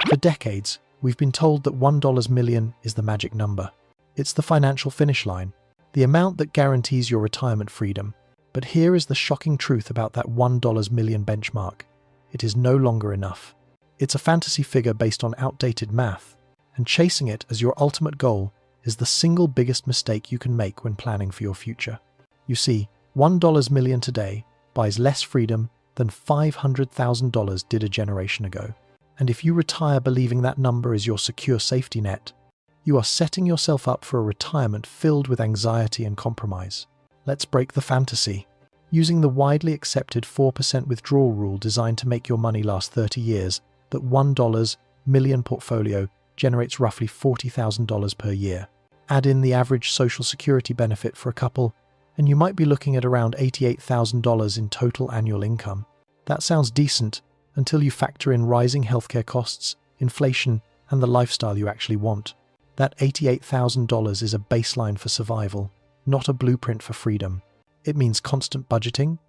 For decades, we've been told that $1 million is the magic number. It's the financial finish line, the amount that guarantees your retirement freedom. But here is the shocking truth about that $1 million benchmark. It is no longer enough. It's a fantasy figure based on outdated math, and chasing it as your ultimate goal is the single biggest mistake you can make when planning for your future. You see, $1 million today buys less freedom than $500,000 did a generation ago. And if you retire believing that number is your secure safety net, you are setting yourself up for a retirement filled with anxiety and compromise. Let's break the fantasy. Using the widely accepted 4% withdrawal rule designed to make your money last 30 years, that $1 million portfolio generates roughly $40,000 per year. Add in the average Social Security benefit for a couple, and you might be looking at around $88,000 in total annual income. That sounds decent until you factor in rising healthcare costs, inflation, and the lifestyle you actually want. That $88,000 is a baseline for survival, not a blueprint for freedom. It means constant budgeting,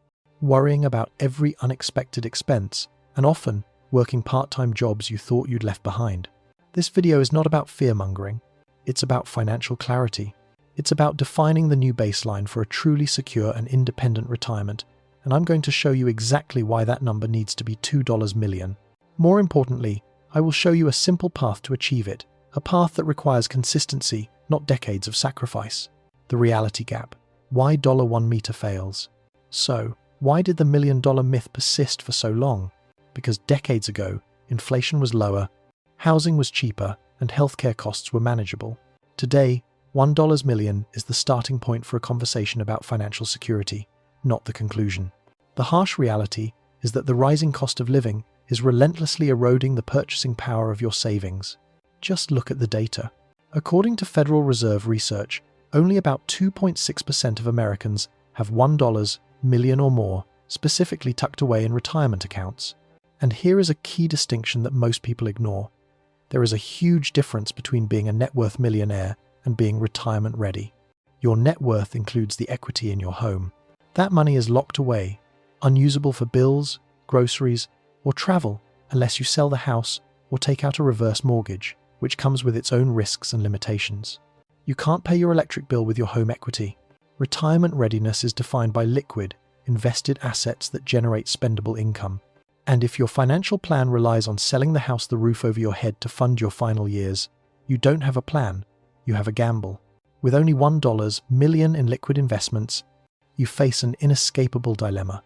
worrying about every unexpected expense, and often working part-time jobs you thought you'd left behind. This video is not about fear-mongering. It's about financial clarity. It's about defining the new baseline for a truly secure and independent retirement, and I'm going to show you exactly why that number needs to be $2 million. More importantly, I will show you a simple path to achieve it, a path that requires consistency, not decades of sacrifice. The reality gap. Why $1 meter fails. So, why did the $1 million myth persist for so long? Because decades ago, inflation was lower, housing was cheaper, and healthcare costs were manageable. Today, $1 million is the starting point for a conversation about financial security, not the conclusion. The harsh reality is that the rising cost of living is relentlessly eroding the purchasing power of your savings. Just look at the data. According to Federal Reserve research, only about 2.6% of Americans have $1 million or more specifically tucked away in retirement accounts. And here is a key distinction that most people ignore. There is a huge difference between being a net worth millionaire and being retirement ready. Your net worth includes the equity in your home. That money is locked away, unusable for bills, groceries, or travel unless you sell the house or take out a reverse mortgage, which comes with its own risks and limitations. You can't pay your electric bill with your home equity. Retirement readiness is defined by liquid, invested assets that generate spendable income. And if your financial plan relies on selling the house, the roof over your head to fund your final years, you don't have a plan, you have a gamble. With only $1 million in liquid investments, you face an inescapable dilemma.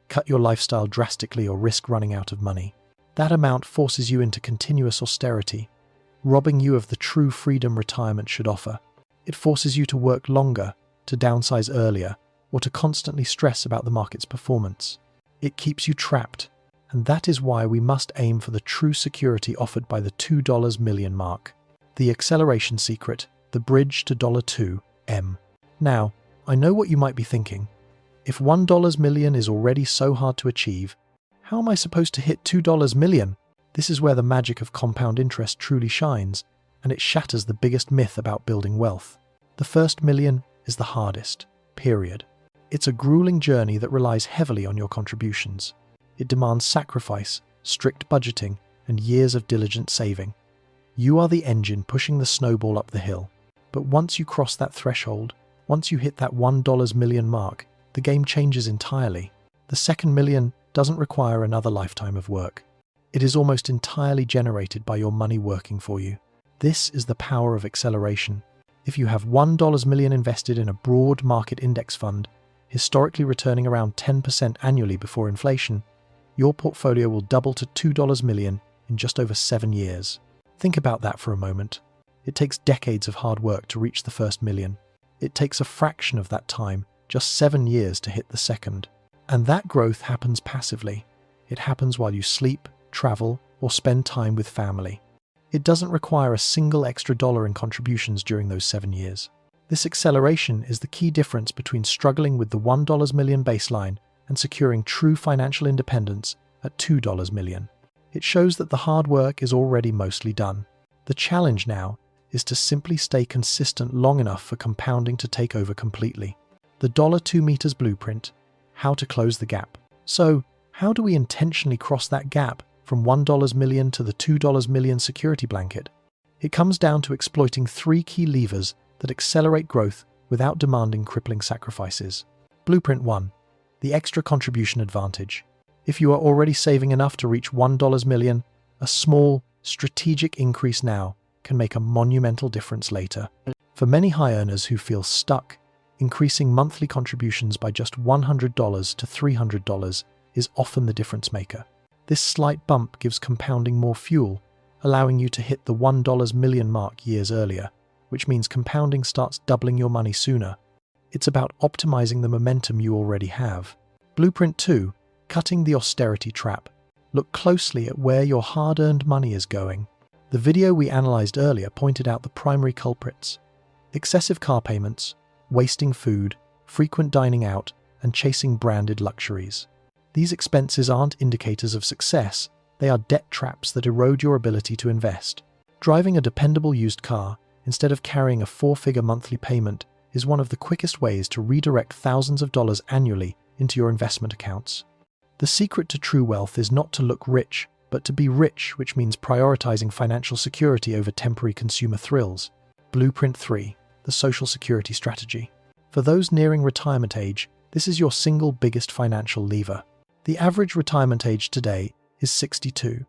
Cut your lifestyle drastically or risk running out of money. That amount forces you into continuous austerity, robbing you of the true freedom retirement should offer. It forces you to work longer, to downsize earlier, or to constantly stress about the market's performance. It keeps you trapped, and that is why we must aim for the true security offered by the $2 million mark. The acceleration secret, the bridge to $2 M. Now, I know what you might be thinking. If $1 million is already so hard to achieve, how am I supposed to hit $2 million? This is where the magic of compound interest truly shines, and it shatters the biggest myth about building wealth. The first million is the hardest, period. It's a grueling journey that relies heavily on your contributions. It demands sacrifice, strict budgeting, and years of diligent saving. You are the engine pushing the snowball up the hill. But once you cross that threshold, once you hit that $1 million mark, the game changes entirely. The second million doesn't require another lifetime of work. It is almost entirely generated by your money working for you. This is the power of acceleration. If you have $1 million invested in a broad market index fund, historically returning around 10% annually before inflation, your portfolio will double to $2 million in just over 7 years. Think about that for a moment. It takes decades of hard work to reach the first million. It takes a fraction of that time, just 7 years, to hit the second. And that growth happens passively. It happens while you sleep, travel, or spend time with family. It doesn't require a single extra dollar in contributions during those 7 years. This acceleration is the key difference between struggling with the $1 million baseline and securing true financial independence at $2 million. It shows that the hard work is already mostly done. The challenge now is to simply stay consistent long enough for compounding to take over completely. The $2 meters blueprint, how to close the gap. So, how do we intentionally cross that gap from $1 million to the $2 million security blanket. It comes down to exploiting three key levers that accelerate growth without demanding crippling sacrifices. Blueprint 1. The extra contribution advantage. If you are already saving enough to reach $1 million, a small, strategic increase now can make a monumental difference later. For many high earners who feel stuck, increasing monthly contributions by just $100 to $300 is often the difference maker. This slight bump gives compounding more fuel, allowing you to hit the $1 million mark years earlier, which means compounding starts doubling your money sooner. It's about optimizing the momentum you already have. Blueprint 2. Cutting the austerity trap. Look closely at where your hard-earned money is going. The video we analyzed earlier pointed out the primary culprits: excessive car payments, wasting food, frequent dining out, and chasing branded luxuries. These expenses aren't indicators of success, they are debt traps that erode your ability to invest. Driving a dependable used car, instead of carrying a four-figure monthly payment, is one of the quickest ways to redirect thousands of dollars annually into your investment accounts. The secret to true wealth is not to look rich, but to be rich, which means prioritizing financial security over temporary consumer thrills. Blueprint 3. The social security strategy. For those nearing retirement age, this is your single biggest financial lever. The average retirement age today is 62,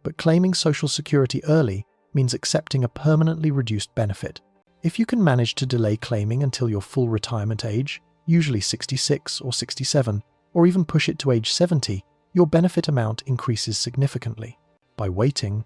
but claiming Social Security early means accepting a permanently reduced benefit. If you can manage to delay claiming until your full retirement age, usually 66 or 67, or even push it to age 70, your benefit amount increases significantly. By waiting,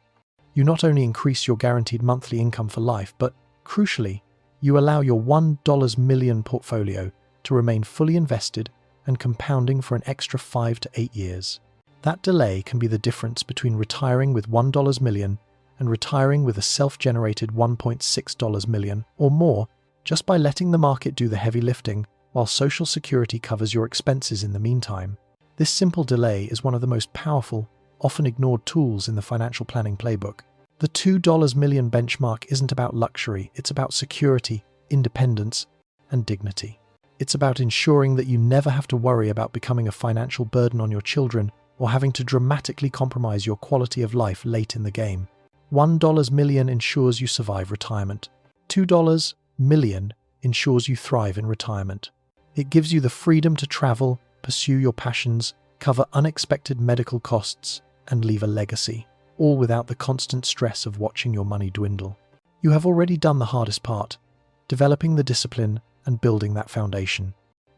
you not only increase your guaranteed monthly income for life, but, crucially, you allow your $1 million portfolio to remain fully invested and compounding for an extra 5 to 8 years. That delay can be the difference between retiring with $1 million and retiring with a self-generated $1.6 million or more, just by letting the market do the heavy lifting while Social Security covers your expenses in the meantime. This simple delay is one of the most powerful, often ignored tools in the financial planning playbook. The $2 million benchmark isn't about luxury, it's about security, independence, and dignity. It's about ensuring that you never have to worry about becoming a financial burden on your children or having to dramatically compromise your quality of life late in the game. $1 million ensures you survive retirement. $2 million ensures you thrive in retirement. It gives you the freedom to travel, pursue your passions, cover unexpected medical costs, and leave a legacy, all without the constant stress of watching your money dwindle. You have already done the hardest part, developing the discipline and building that foundation.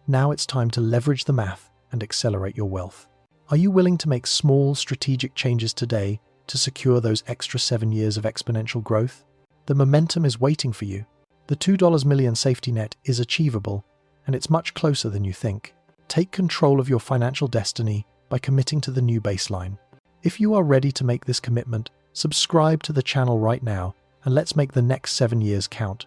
Now it's time to leverage the math and accelerate your wealth. Are you willing to make small, strategic changes today to secure those extra 7 years of exponential growth? The momentum is waiting for you. The $2 million safety net is achievable, and it's much closer than you think. Take control of your financial destiny by committing to the new baseline. If you are ready to make this commitment, subscribe to the channel right now, and let's make the next 7 years count.